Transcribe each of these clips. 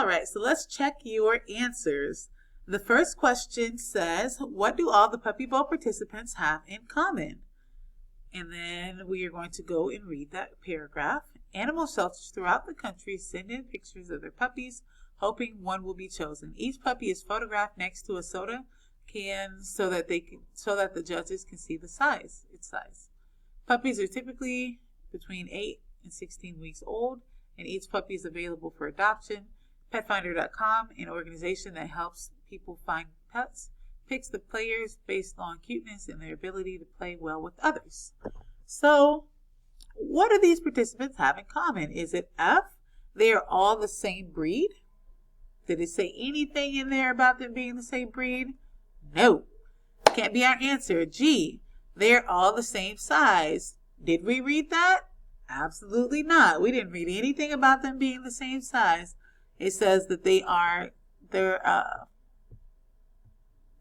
All right, so let's check your answers. The first question says, what do all the Puppy Bowl participants have in common? And then we are going to go and read that paragraph. Animal shelters throughout the country send in pictures of their puppies, hoping one will be chosen. Each puppy is photographed next to a soda can so that the judges can see its size. Puppies are typically between 8 and 16 weeks old, and each puppy is available for adoption. Petfinder.com, an organization that helps people find pets, picks the players based on cuteness and their ability to play well with others. So, what do these participants have in common? Is it F, they are all the same breed? Did it say anything in there about them being the same breed? No. Can't be our answer. G, they're all the same size. Did we read that? Absolutely not. We didn't read anything about them being the same size. It says that they're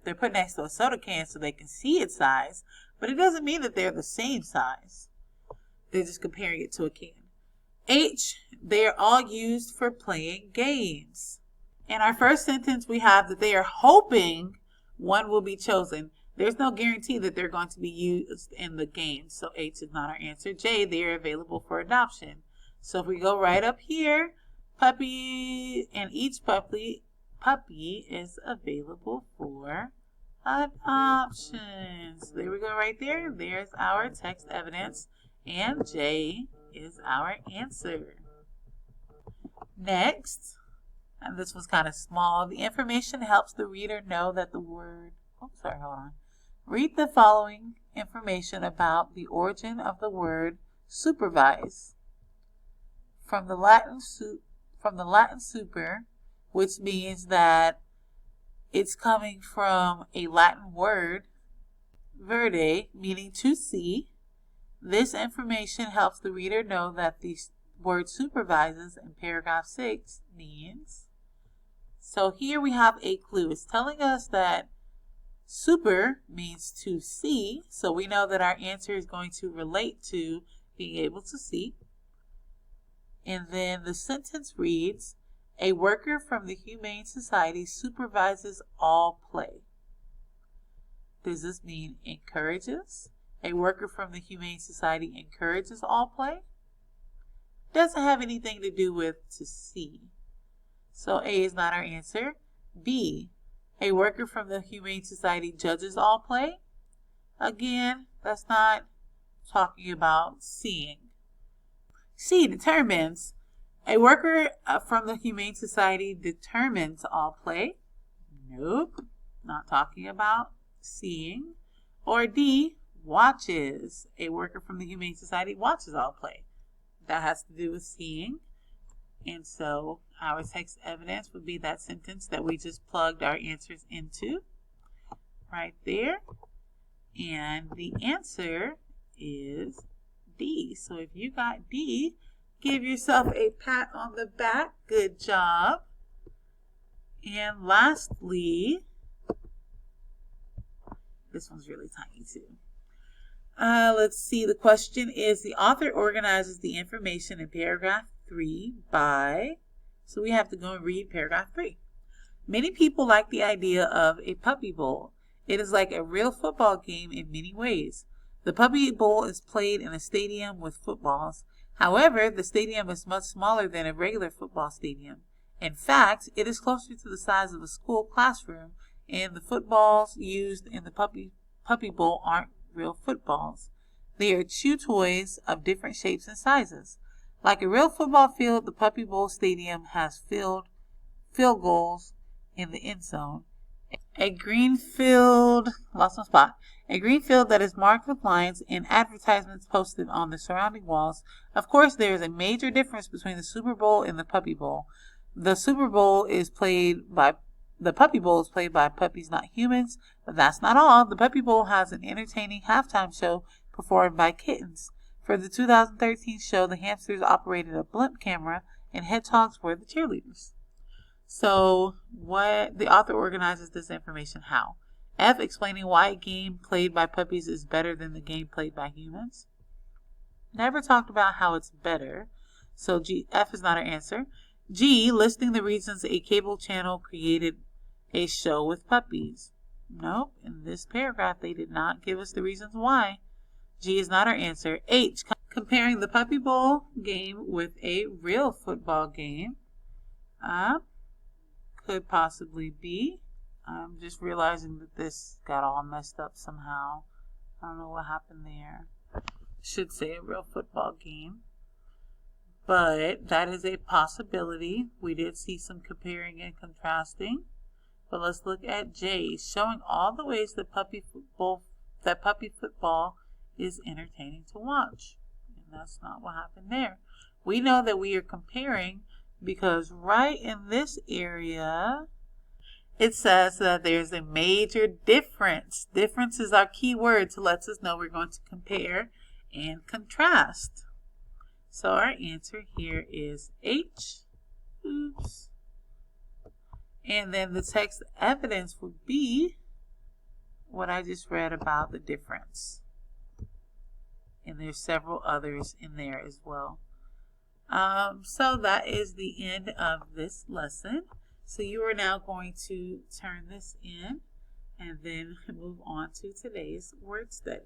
put next to a soda can so they can see its size, but it doesn't mean that they're the same size. They're just comparing it to a can. H, they're all used for playing games. In our first sentence, we have that they are hoping one will be chosen. There's no guarantee that they're going to be used in the game, so H is not our answer. J, they are available for adoption. So if we go right up here, puppy, and each puppy is available for adoptions. There we go right there. There's our text evidence, and J is our answer. Next, and this was kind of small, the information helps the reader know that the word, read the following information about the origin of the word supervise. From the Latin super, which means that it's coming from a Latin word, verde, meaning to see. This information helps the reader know that the word supervises in paragraph 6 means. So here we have a clue. It's telling us that super means to see, so we know that our answer is going to relate to being able to see. And then the sentence reads, a worker from the Humane Society supervises all play. Does this mean encourages? A worker from the Humane Society encourages all play? Doesn't have anything to do with to see. So A is not our answer. B, a worker from the Humane Society judges all play? Again, that's not talking about seeing. C, determines. A worker from the Humane Society determines all play. Nope, not talking about seeing. Or D, watches. A worker from the Humane Society watches all play. That has to do with seeing. And so our text evidence would be that sentence that we just plugged our answers into right there. And the answer is D. So if you got D, give yourself a pat on the back. Good job. And lastly, this one's really tiny too. Let's see. The question is, the author organizes the information in paragraph 3 by, so we have to go and read paragraph 3. Many people like the idea of a puppy bowl. It is like a real football game in many ways. The puppy bowl is played in a stadium with footballs. However, the stadium is much smaller than a regular football stadium. In fact, it is closer to the size of a school classroom, and the footballs used in the puppy bowl aren't real footballs. They are chew toys of different shapes and sizes. Like a real football field, the Puppy Bowl Stadium has field goals in the end zone. A green field that is marked with lines and advertisements posted on the surrounding walls. Of course, there is a major difference between the Super Bowl and the Puppy Bowl. The Puppy Bowl is played by puppies, not humans, but that's not all. The Puppy Bowl has an entertaining halftime show performed by kittens. For the 2013 show, the hamsters operated a blimp camera and hedgehogs were the cheerleaders. So, what the author organizes this information how? F, explaining why a game played by puppies is better than the game played by humans. Never talked about how it's better. So F is not our answer. G, listing the reasons a cable channel created a show with puppies. Nope, in this paragraph they did not give us the reasons why. G is not our answer. H, comparing the Puppy Bowl game with a real football game. Could possibly be. I'm just realizing that this got all messed up somehow. I don't know what happened there. Should say a real football game. But that is a possibility. We did see some comparing and contrasting. But let's look at J, showing all the ways that puppy football is entertaining to watch. And that's not what happened there. We know that we are comparing because right in this area, it says that there's a major difference. Difference is our key word to let us know we're going to compare and contrast. So our answer here is H. Oops. And then the text evidence would be what I just read about the difference. And there's several others in there as well. So that is the end of this lesson. So you are now going to turn this in and then move on to today's word study.